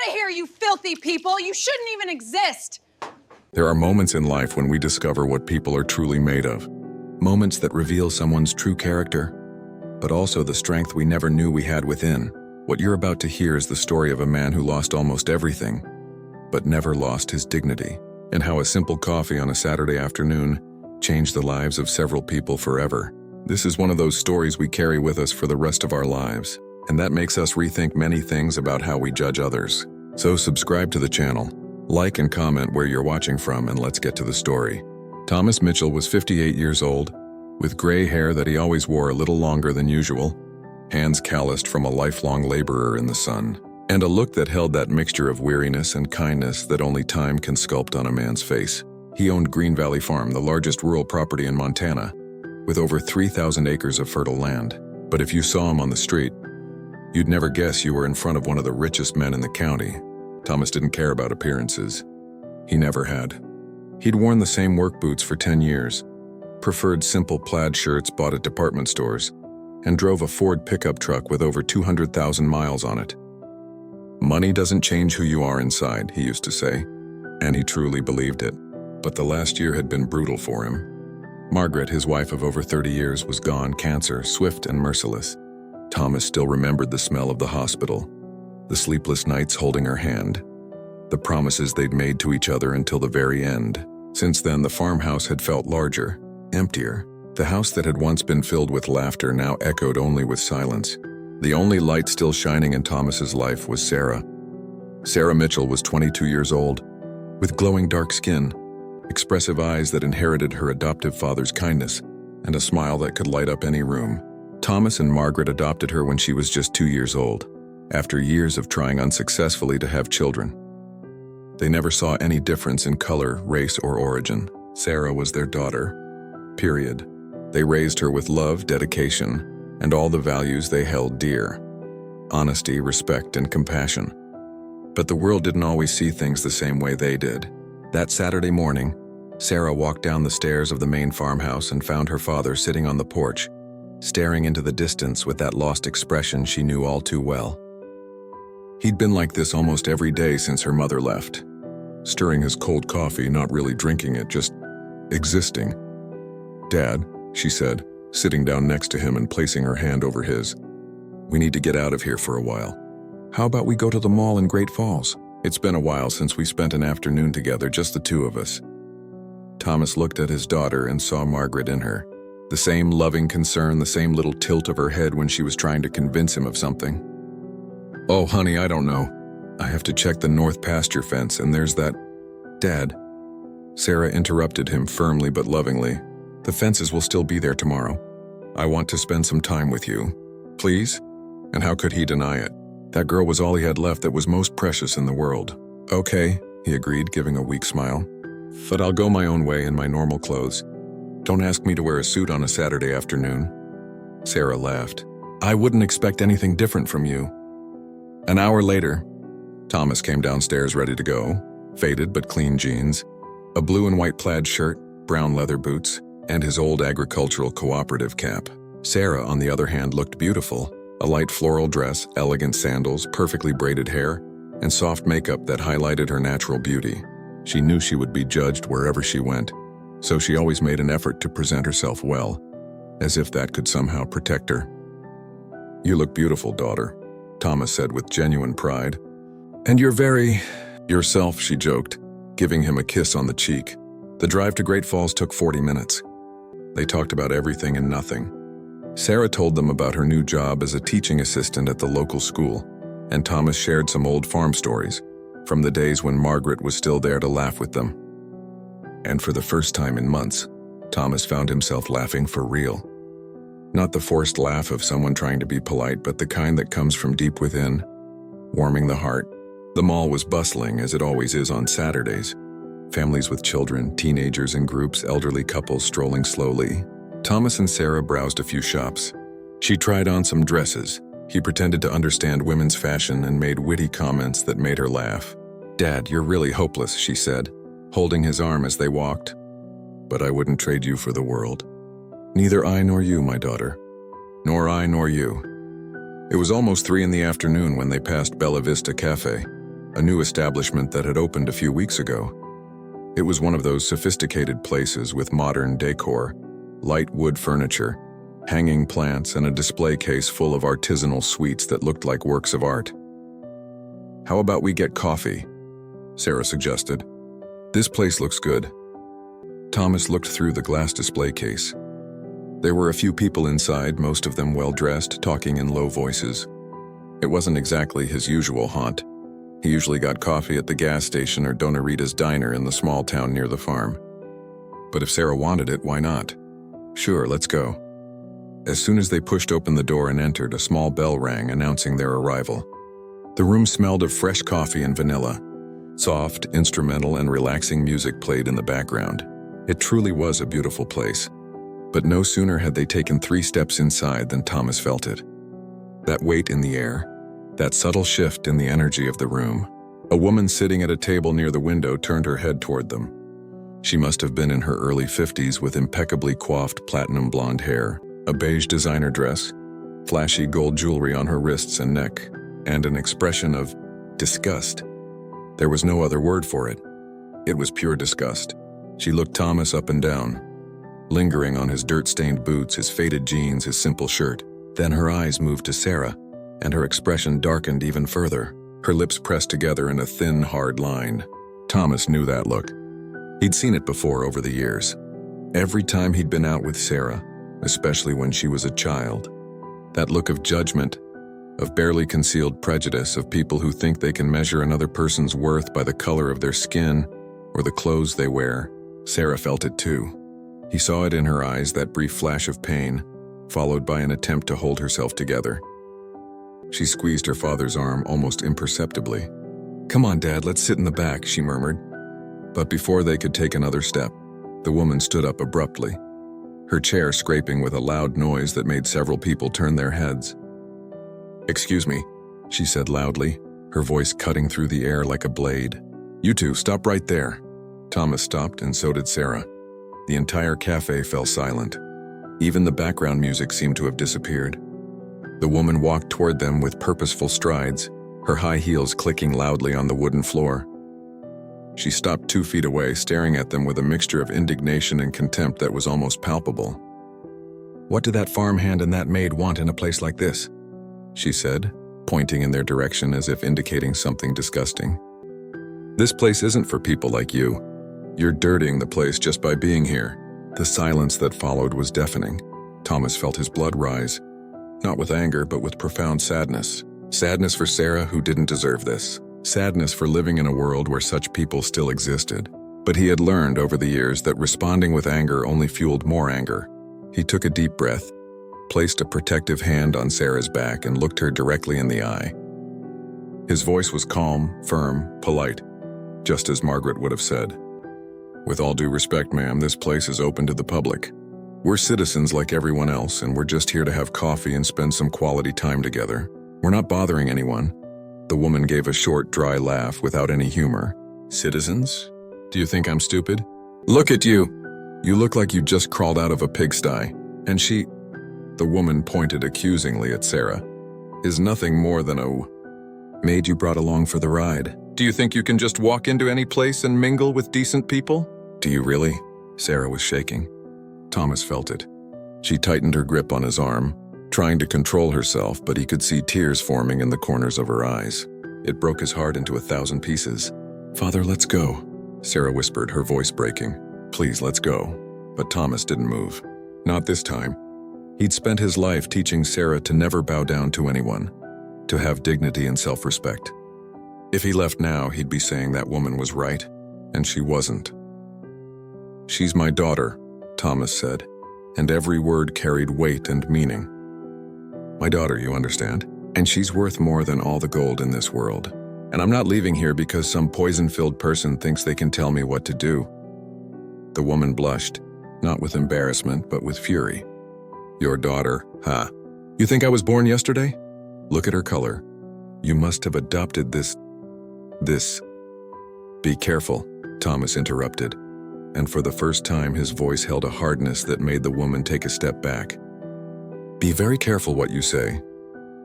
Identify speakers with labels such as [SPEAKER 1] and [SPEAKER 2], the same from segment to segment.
[SPEAKER 1] out of here, you filthy people! You shouldn't even exist!
[SPEAKER 2] There are moments in life when we discover what people are truly made of. Moments that reveal someone's true character, but also the strength we never knew we had within. What you're about to hear is the story of a man who lost almost everything, but never lost his dignity, and how a simple coffee on a Saturday afternoon changed the lives of several people forever. This is one of those stories we carry with us for the rest of our lives, and that makes us rethink many things about how we judge others. So subscribe to the channel, like and comment where you're watching from, and let's get to the story. Thomas Mitchell was 58 years old, with gray hair that he always wore a little longer than usual, hands calloused from a lifelong laborer in the sun, and a look that held that mixture of weariness and kindness that only time can sculpt on a man's face. He owned Green Valley Farm, the largest rural property in Montana, with over 3,000 acres of fertile land. But if you saw him on the street, you'd never guess you were in front of one of the richest men in the county. Thomas didn't care about appearances. He never had. He'd worn the same work boots for 10 years, preferred simple plaid shirts bought at department stores, and drove a Ford pickup truck with over 200,000 miles on it. Money doesn't change who you are inside, he used to say, and he truly believed it. But the last year had been brutal for him. Margaret, his wife of over 30 years, was gone, cancer, swift and merciless. Thomas still remembered the smell of the hospital, the sleepless nights holding her hand, the promises they'd made to each other until the very end. Since then, the farmhouse had felt larger, emptier. The house that had once been filled with laughter now echoed only with silence. The only light still shining in Thomas's life was Sarah. Sarah Mitchell was 22 years old, with glowing dark skin, expressive eyes that inherited her adoptive father's kindness, and a smile that could light up any room. Thomas and Margaret adopted her when she was just 2 years old, after years of trying unsuccessfully to have children. They never saw any difference in color, race, or origin. Sarah was their daughter, period. They raised her with love, dedication, and all the values they held dear: honesty, respect, and compassion. But the world didn't always see things the same way they did. That Saturday morning, Sarah walked down the stairs of the main farmhouse and found her father sitting on the porch, staring into the distance with that lost expression she knew all too well. He'd been like this almost every day since her mother left, stirring his cold coffee, not really drinking it, just existing. "Dad," she said, sitting down next to him and placing her hand over his, "we need to get out of here for a while. How about we go to the mall in Great Falls? It's been a while since we spent an afternoon together, just the two of us." Thomas looked at his daughter and saw Margaret in her. The same loving concern, the same little tilt of her head when she was trying to convince him of something. "Oh, honey, I don't know. I have to check the north pasture fence, and there's that—" "Dad," Sarah interrupted him firmly but lovingly, "the fences will still be there tomorrow. I want to spend some time with you. Please?" And how could he deny it? That girl was all he had left that was most precious in the world. "Okay," he agreed, giving a weak smile. "But I'll go my own way in my normal clothes. Don't ask me to wear a suit on a Saturday afternoon." Sarah laughed. "I wouldn't expect anything different from you." An hour later, Thomas came downstairs ready to go, faded but clean jeans, a blue and white plaid shirt, brown leather boots, and his old agricultural cooperative cap. Sarah, on the other hand, looked beautiful. A light floral dress, elegant sandals, perfectly braided hair, and soft makeup that highlighted her natural beauty. She knew she would be judged wherever she went, so she always made an effort to present herself well, as if that could somehow protect her. "You look beautiful, daughter," Thomas said with genuine pride. "And you're very yourself," she joked, giving him a kiss on the cheek. The drive to Great Falls took 40 minutes. They talked about everything and nothing. Sarah told them about her new job as a teaching assistant at the local school, and Thomas shared some old farm stories, from the days when Margaret was still there to laugh with them. And for the first time in months, Thomas found himself laughing for real. Not the forced laugh of someone trying to be polite, but the kind that comes from deep within, warming the heart. The mall was bustling, as it always is on Saturdays. Families with children, teenagers in groups, elderly couples strolling slowly. Thomas and Sarah browsed a few shops. She tried on some dresses. He pretended to understand women's fashion and made witty comments that made her laugh. "Dad, you're really hopeless," she said, holding his arm as they walked. "But I wouldn't trade you for the world." "Neither I nor you, my daughter. Nor I nor you." It was almost 3 in the afternoon when they passed Bella Vista Cafe. a new establishment that had opened a few weeks ago. It was one of those sophisticated places with modern decor, light wood furniture, hanging plants, and a display case full of artisanal sweets that looked like works of art. "How about we get coffee?" Sarah suggested. "This place looks good." Thomas looked through the glass display case. There were a few people inside, most of them well-dressed, talking in low voices. It wasn't exactly his usual haunt. He usually got coffee at the gas station or Dona Rita's diner in the small town near the farm. But if Sarah wanted it, why not? "Sure, let's go." As soon as they pushed open the door and entered, a small bell rang announcing their arrival. The room smelled of fresh coffee and vanilla. Soft, instrumental, and relaxing music played in the background. It truly was a beautiful place. But no sooner had they taken 3 steps inside than Thomas felt it. That weight in the air, that subtle shift in the energy of the room. A woman sitting at a table near the window turned her head toward them. She must have been in her early 50s with impeccably coiffed platinum blonde hair, a beige designer dress, flashy gold jewelry on her wrists and neck, and an expression of disgust. There was no other word for it. It was pure disgust. She looked Thomas up and down, lingering on his dirt-stained boots, his faded jeans, his simple shirt. Then her eyes moved to Sarah, and her expression darkened even further. Her lips pressed together in a thin, hard line. Thomas knew that look. He'd seen it before over the years. Every time he'd been out with Sarah, especially when she was a child. That look of judgment, of barely concealed prejudice, of people who think they can measure another person's worth by the color of their skin or the clothes they wear. Sarah felt it too. He saw it in her eyes, that brief flash of pain, followed by an attempt to hold herself together. She squeezed her father's arm almost imperceptibly. "Come on, Dad, let's sit in the back," she murmured. But before they could take another step, the woman stood up abruptly, her chair scraping with a loud noise that made several people turn their heads. "Excuse me," she said loudly, her voice cutting through the air like a blade. "You two, stop right there." Thomas stopped, and so did Sarah. The entire cafe fell silent. Even the background music seemed to have disappeared. The woman walked toward them with purposeful strides, her high heels clicking loudly on the wooden floor. She stopped 2 feet away, staring at them with a mixture of indignation and contempt that was almost palpable. "What do that farmhand and that maid want in a place like this?" she said, pointing in their direction as if indicating something disgusting. "This place isn't for people like you. You're dirtying the place just by being here." The silence that followed was deafening. Thomas felt his blood rise, not with anger, but with profound sadness. Sadness for Sarah, who didn't deserve this. Sadness for living in a world where such people still existed. But he had learned over the years that responding with anger only fueled more anger. He took a deep breath, placed a protective hand on Sarah's back, and looked her directly in the eye. His voice was calm, firm, polite, just as Margaret would have said. "With all due respect, ma'am, this place is open to the public. We're citizens like everyone else, and we're just here to have coffee and spend some quality time together. We're not bothering anyone." The woman gave a short, dry laugh without any humor. "Citizens? Do you think I'm stupid? Look at you! You look like you just crawled out of a pigsty. And she," the woman pointed accusingly at Sarah, "is nothing more than a maid you brought along for the ride. Do you think you can just walk into any place and mingle with decent people? Do you really?" Sarah was shaking. Thomas felt it. She tightened her grip on his arm, trying to control herself, but he could see tears forming in the corners of her eyes. It broke his heart into 1,000 pieces. "Father, let's go," Sarah whispered, her voice breaking. "Please, let's go." But Thomas didn't move. Not this time. He'd spent his life teaching Sarah to never bow down to anyone, to have dignity and self-respect. If he left now, he'd be saying that woman was right, and she wasn't. "She's my daughter," Thomas said, and every word carried weight and meaning. "My daughter, you understand? And she's worth more than all the gold in this world. And I'm not leaving here because some poison-filled person thinks they can tell me what to do." The woman blushed, not with embarrassment, but with fury. "Your daughter, huh? You think I was born yesterday? Look at her color. You must have adopted this. Be careful," Thomas interrupted, and for the first time his voice held a hardness that made the woman take a step back. "Be very careful what you say."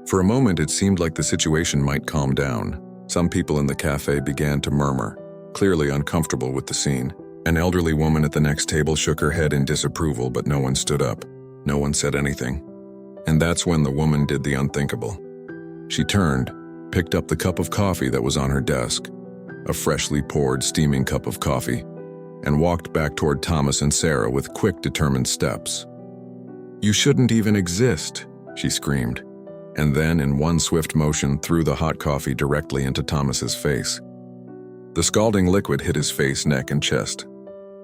[SPEAKER 2] For a moment it seemed like the situation might calm down. Some people in the cafe began to murmur, clearly uncomfortable with the scene. An elderly woman at the next table shook her head in disapproval, but no one stood up. No one said anything. And that's when the woman did the unthinkable. She turned, picked up the cup of coffee that was on her desk, a freshly poured, steaming cup of coffee, and walked back toward Thomas and Sarah with quick, determined steps. "You shouldn't even exist," she screamed, and then, in one swift motion, threw the hot coffee directly into Thomas's face. The scalding liquid hit his face, neck, and chest.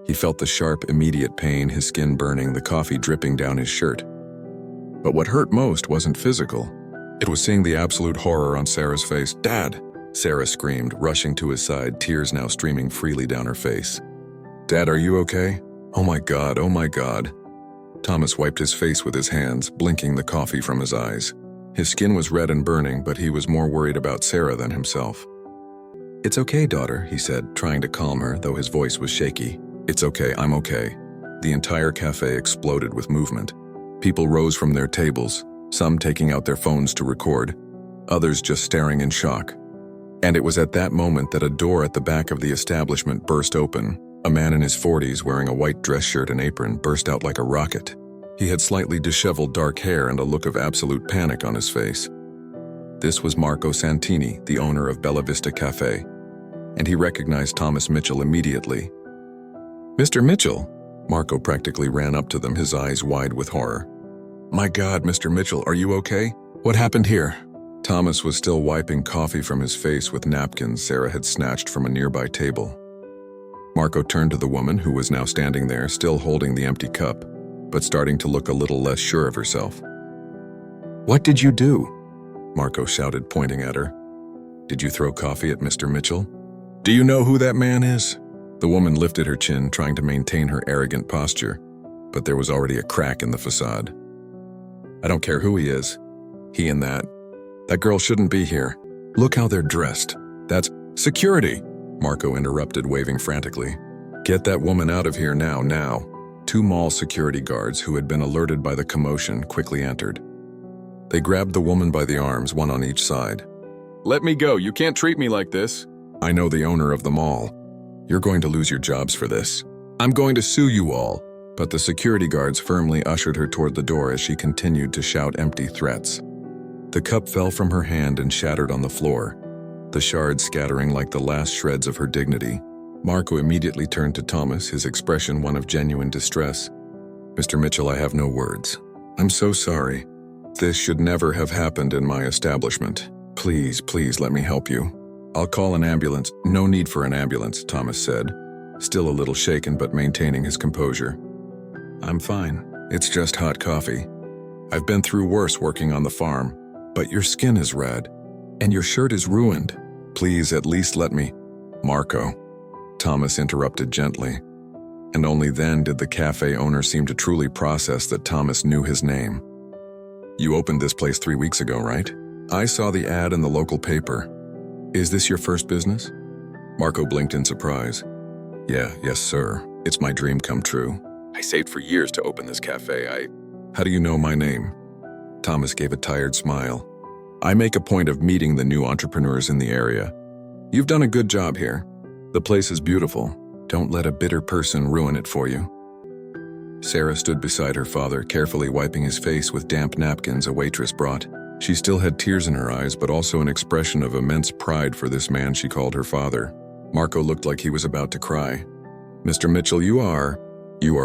[SPEAKER 2] He felt the sharp, immediate pain, his skin burning, the coffee dripping down his shirt. But what hurt most wasn't physical. It was seeing the absolute horror on Sarah's face. "Dad!" Sarah screamed, rushing to his side, tears now streaming freely down her face. "Dad, are you okay? Oh my God, oh my God." Thomas wiped his face with his hands, blinking the coffee from his eyes. His skin was red and burning, but he was more worried about Sarah than himself. "It's okay, daughter," he said, trying to calm her, though his voice was shaky. "It's okay, I'm okay." The entire cafe exploded with movement. People rose from their tables, some taking out their phones to record, others just staring in shock. And it was at that moment that a door at the back of the establishment burst open. A man in his 40s wearing a white dress shirt and apron burst out like a rocket. He had slightly disheveled dark hair and a look of absolute panic on his face. This was Marco Santini, the owner of Bella Vista Cafe, and he recognized Thomas Mitchell immediately. "Mr. Mitchell?" Marco practically ran up to them, his eyes wide with horror. "My God, Mr. Mitchell, are you okay? What happened here?" Thomas was still wiping coffee from his face with napkins Sarah had snatched from a nearby table. Marco turned to the woman, who was now standing there, still holding the empty cup, but starting to look a little less sure of herself. "What did you do?" Marco shouted, pointing at her. "Did you throw coffee at Mr. Mitchell? Do you know who that man is?" The woman lifted her chin, trying to maintain her arrogant posture, but there was already a crack in the facade. "I don't care who he is. He and that girl shouldn't be here. Look how they're dressed. That's security!" Marco interrupted, waving frantically. "Get that woman out of here now, now." Two mall security guards, who had been alerted by the commotion, quickly entered. They grabbed the woman by the arms, one on each side. "Let me go. You can't treat me like this." "I know the owner of the mall. You're going to lose your jobs for this. I'm going to sue you all." But the security guards firmly ushered her toward the door as she continued to shout empty threats. The cup fell from her hand and shattered on the floor, the shards scattering like the last shreds of her dignity. Marco immediately turned to Thomas, his expression one of genuine distress. "Mr. Mitchell, I have no words. I'm so sorry. This should never have happened in my establishment. Please, please let me help you. I'll call an ambulance." "No need for an ambulance," Thomas said, still a little shaken but maintaining his composure. "I'm fine. It's just hot coffee. I've been through worse working on the farm. But your skin is red, and your shirt is ruined. Please at least let me—" "Marco," Thomas interrupted gently, and only then did the cafe owner seem to truly process that Thomas knew his name. "You opened this place 3 weeks ago, right? I saw the ad in the local paper. Is this your first business?" Marco blinked in surprise. Yes, sir. It's my dream come true. I saved for years to open this cafe. How do you know my name?" Thomas gave a tired smile. "I make a point of meeting the new entrepreneurs in the area. You've done a good job here. The place is beautiful. Don't let a bitter person ruin it for you." Sarah stood beside her father, carefully wiping his face with damp napkins a waitress brought. She still had tears in her eyes, but also an expression of immense pride for this man she called her father. Marco looked like he was about to cry. "Mr. Mitchell, you are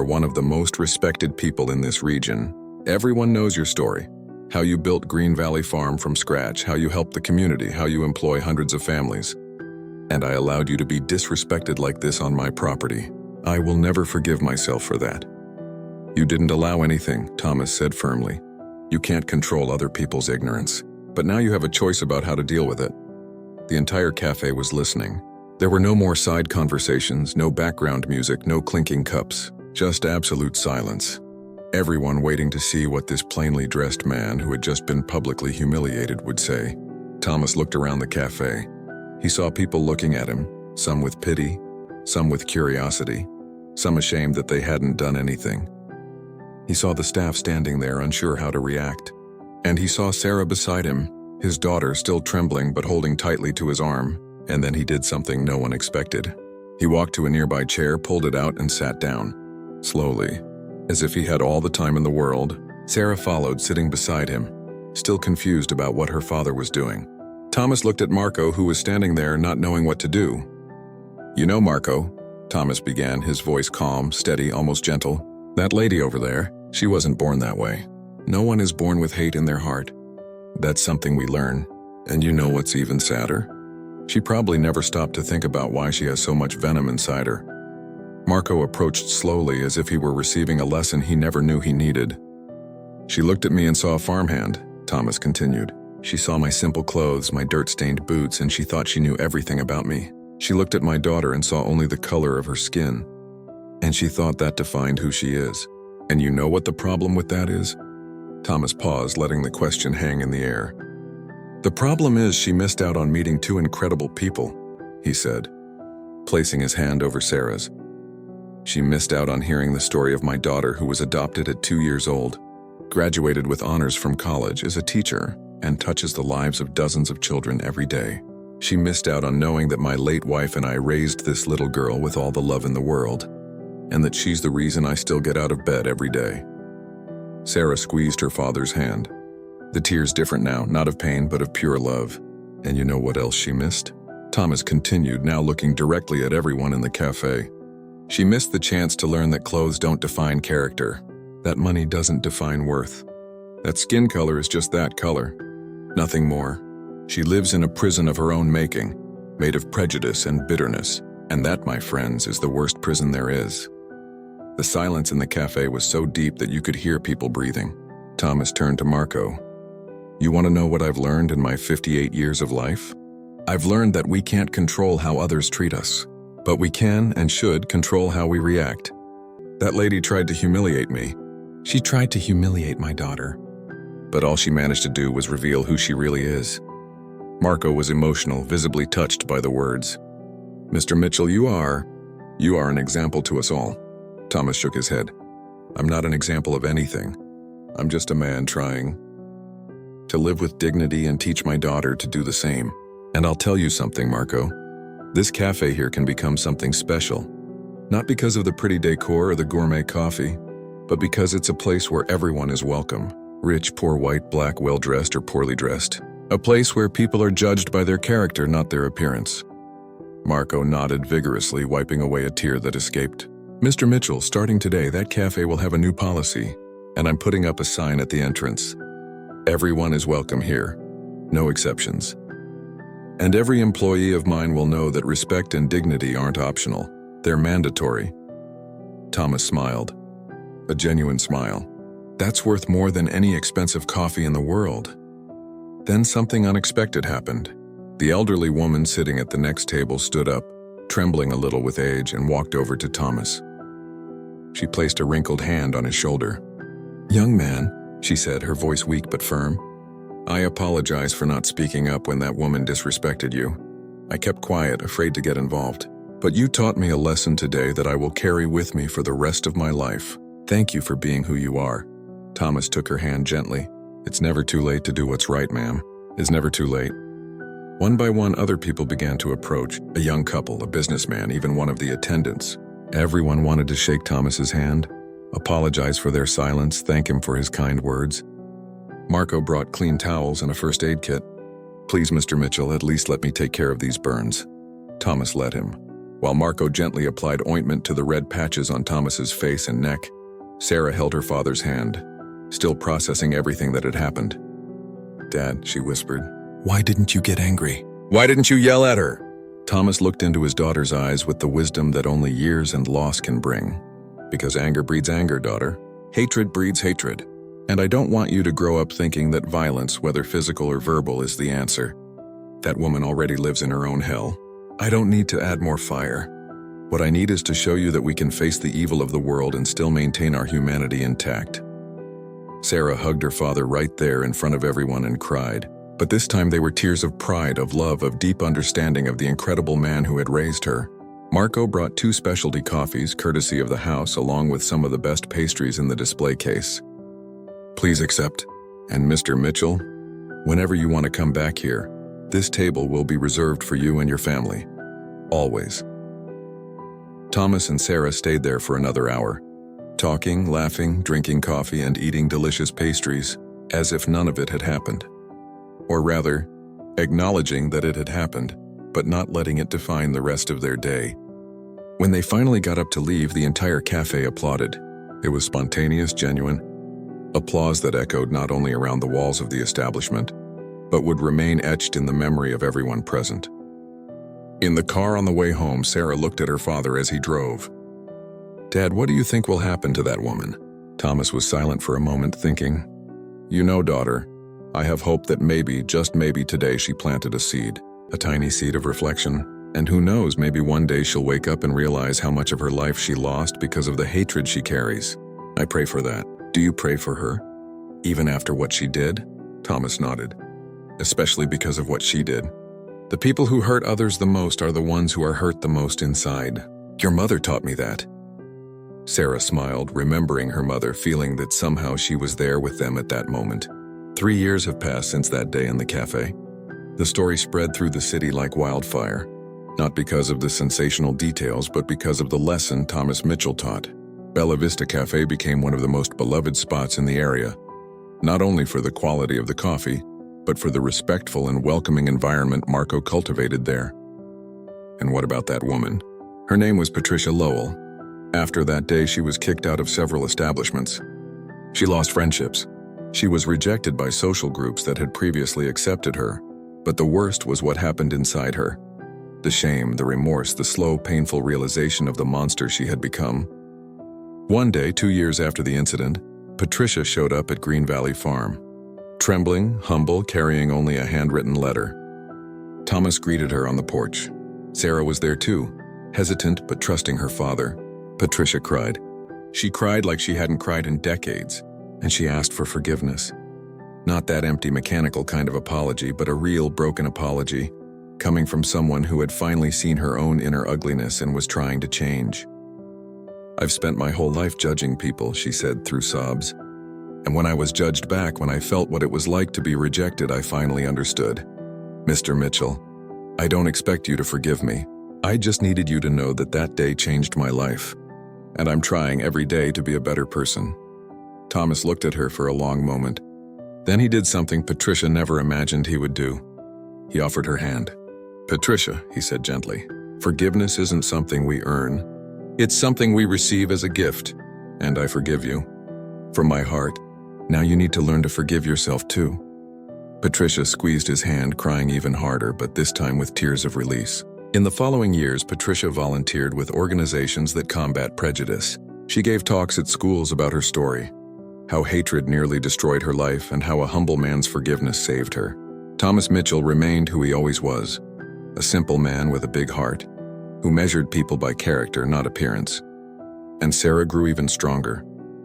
[SPEAKER 2] one of the most respected people in this region. Everyone knows your story. How you built Green Valley Farm from scratch, how you helped the community, how you employ hundreds of families. And I allowed you to be disrespected like this on my property. I will never forgive myself for that." "You didn't allow anything," Thomas said firmly. "You can't control other people's ignorance, but now you have a choice about how to deal with it." The entire cafe was listening. There were no more side conversations, no background music, no clinking cups, just absolute silence. Everyone waiting to see what this plainly dressed man who had just been publicly humiliated would say. Thomas looked around the cafe. He saw people looking at him, some with pity, some with curiosity, some ashamed that they hadn't done anything. He saw the staff standing there unsure how to react. And he saw Sarah beside him, his daughter still trembling but holding tightly to his arm, and then he did something no one expected. He walked to a nearby chair, pulled it out, and sat down. Slowly, as if he had all the time in the world, Sarah followed, sitting beside him, still confused about what her father was doing. Thomas looked at Marco, who was standing there, not knowing what to do. "You know, Marco," Thomas began, his voice calm, steady, almost gentle. "That lady over there, she wasn't born that way. No one is born with hate in their heart. That's something we learn. And you know what's even sadder? She probably never stopped to think about why she has so much venom inside her." Marco approached slowly, as if he were receiving a lesson he never knew he needed. "She looked at me and saw a farmhand," Thomas continued. "She saw my simple clothes, my dirt-stained boots, and she thought she knew everything about me. She looked at my daughter and saw only the color of her skin. And she thought that defined who she is. And you know what the problem with that is?" Thomas paused, letting the question hang in the air. "The problem is she missed out on meeting two incredible people," he said, placing his hand over Sarah's. "She missed out on hearing the story of my daughter, who was adopted at 2 years old, graduated with honors from college, is a teacher, and touches the lives of dozens of children every day. She missed out on knowing that my late wife and I raised this little girl with all the love in the world, and that she's the reason I still get out of bed every day." Sarah squeezed her father's hand. The tears different now, not of pain, but of pure love. "And you know what else she missed?" Thomas continued, now looking directly at everyone in the cafe. "She missed the chance to learn that clothes don't define character, that money doesn't define worth, that skin color is just that color, nothing more. She lives in a prison of her own making, made of prejudice and bitterness, and that, my friends, is the worst prison there is." The silence in the cafe was so deep that you could hear people breathing. Thomas turned to Marco. "You want to know what I've learned in my 58 years of life? I've learned that we can't control how others treat us, but we can and should control how we react. That lady tried to humiliate me. She tried to humiliate my daughter. But all she managed to do was reveal who she really is." Marco was emotional, visibly touched by the words. "Mr. Mitchell, you are an example to us all." Thomas shook his head. "I'm not an example of anything. I'm just a man trying to live with dignity and teach my daughter to do the same. And I'll tell you something, Marco. This cafe here can become something special. Not because of the pretty decor or the gourmet coffee, but because it's a place where everyone is welcome. Rich, poor, white, black, well-dressed, or poorly dressed. A place where people are judged by their character, not their appearance." Marco nodded vigorously, wiping away a tear that escaped. "Mr. Mitchell, starting today, that cafe will have a new policy, and I'm putting up a sign at the entrance. Everyone is welcome here, no exceptions. And every employee of mine will know that respect and dignity aren't optional, they're mandatory." Thomas smiled, a genuine smile. "That's worth more than any expensive coffee in the world." Then something unexpected happened. The elderly woman sitting at the next table stood up, trembling a little with age, and walked over to Thomas. She placed a wrinkled hand on his shoulder. "Young man," she said, her voice weak but firm, "I apologize for not speaking up when that woman disrespected you. I kept quiet, afraid to get involved. But you taught me a lesson today that I will carry with me for the rest of my life. Thank you for being who you are." Thomas took her hand gently. "It's never too late to do what's right, ma'am. It's never too late." One by one, other people began to approach. A young couple, a businessman, even one of the attendants. Everyone wanted to shake Thomas's hand, apologize for their silence, thank him for his kind words. Marco brought clean towels and a first aid kit. "Please, Mr. Mitchell, at least let me take care of these burns." Thomas let him. While Marco gently applied ointment to the red patches on Thomas's face and neck, Sarah held her father's hand, still processing everything that had happened. "Dad," she whispered, "why didn't you get angry? Why didn't you yell at her?" Thomas looked into his daughter's eyes with the wisdom that only years and loss can bring. "Because anger breeds anger, daughter. Hatred breeds hatred. And I don't want you to grow up thinking that violence, whether physical or verbal, is the answer. That woman already lives in her own hell. I don't need to add more fire. What I need is to show you that we can face the evil of the world and still maintain our humanity intact." Sarah hugged her father right there in front of everyone and cried. But this time they were tears of pride, of love, of deep understanding of the incredible man who had raised her. Marco brought 2 specialty coffees, courtesy of the house, along with some of the best pastries in the display case. "Please accept. And Mr. Mitchell, Whenever you want to come back here, this table will be reserved for you and your family. Always. Thomas and Sarah stayed there for another hour, talking, laughing, drinking coffee, and eating delicious pastries, as if none of it had happened. Or rather, acknowledging that it had happened, but not letting it define the rest of their day. When they finally got up to leave, the entire cafe applauded. It was spontaneous, genuine applause that echoed not only around the walls of the establishment, but would remain etched in the memory of everyone present. In the car on the way home, Sarah looked at her father as he drove. "Dad, what do you think will happen to that woman?" Thomas was silent for a moment, thinking. "You know, daughter, I have hope that maybe, just maybe today she planted a seed, a tiny seed of reflection, and who knows, maybe one day she'll wake up and realize how much of her life she lost because of the hatred she carries. I pray for that. Do you pray for her? Even after what she did?" Thomas nodded. "Especially because of what she did. The people who hurt others the most are the ones who are hurt the most inside. Your mother taught me that." Sarah smiled, remembering her mother, feeling that somehow she was there with them at that moment. 3 years have passed since that day in the cafe. The story spread through the city like wildfire, not because of the sensational details, but because of the lesson Thomas Mitchell taught. Bella Vista Cafe became one of the most beloved spots in the area, not only for the quality of the coffee, but for the respectful and welcoming environment Marco cultivated there. And what about that woman? Her name was Patricia Lowell. After that day, she was kicked out of several establishments. She lost friendships. She was rejected by social groups that had previously accepted her. But the worst was what happened inside her. The shame, the remorse, the slow, painful realization of the monster she had become. One day, 2 years after the incident, Patricia showed up at Green Valley Farm. Trembling, humble, carrying only a handwritten letter. Thomas greeted her on the porch. Sarah was there too, hesitant but trusting her father. Patricia cried. She cried like she hadn't cried in decades, and she asked for forgiveness. Not that empty, mechanical kind of apology, but a real, broken apology, coming from someone who had finally seen her own inner ugliness and was trying to change. "I've spent my whole life judging people," she said through sobs. "And when I was judged back, when I felt what it was like to be rejected, I finally understood. Mr. Mitchell, I don't expect you to forgive me. I just needed you to know that that day changed my life. And I'm trying every day to be a better person." Thomas looked at her for a long moment. Then he did something Patricia never imagined he would do. He offered her hand. "Patricia," he said gently, "forgiveness isn't something we earn. It's something we receive as a gift, and I forgive you. From my heart, now you need to learn to forgive yourself too." Patricia squeezed his hand, crying even harder, but this time with tears of release. In the following years, Patricia volunteered with organizations that combat prejudice. She gave talks at schools about her story, how hatred nearly destroyed her life and how a humble man's forgiveness saved her. Thomas Mitchell remained who he always was, a simple man with a big heart, who measured people by character, not appearance. And Sarah grew even stronger,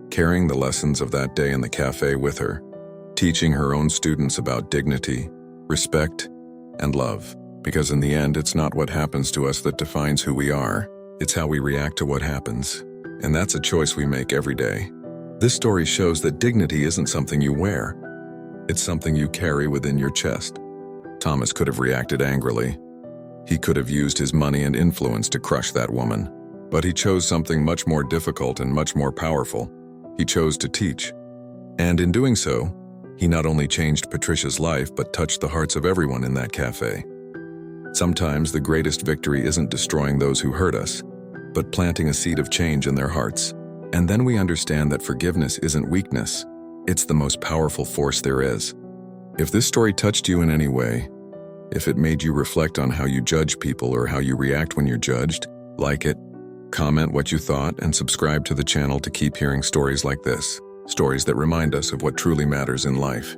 [SPEAKER 2] carrying the lessons of that day in the cafe with her, teaching her own students about dignity, respect, and love. Because in the end, it's not what happens to us that defines who we are. It's how we react to what happens. And that's a choice we make every day. This story shows that dignity isn't something you wear. It's something you carry within your chest. Thomas could have reacted angrily. He could have used his money and influence to crush that woman. But he chose something much more difficult and much more powerful. He chose to teach. And in doing so, he not only changed Patricia's life, but touched the hearts of everyone in that cafe. Sometimes the greatest victory isn't destroying those who hurt us, but planting a seed of change in their hearts. And then we understand that forgiveness isn't weakness. It's the most powerful force there is. If this story touched you in any way, if it made you reflect on how you judge people or how you react when you're judged, like it, comment what you thought, and subscribe to the channel to keep hearing stories like this, stories that remind us of what truly matters in life.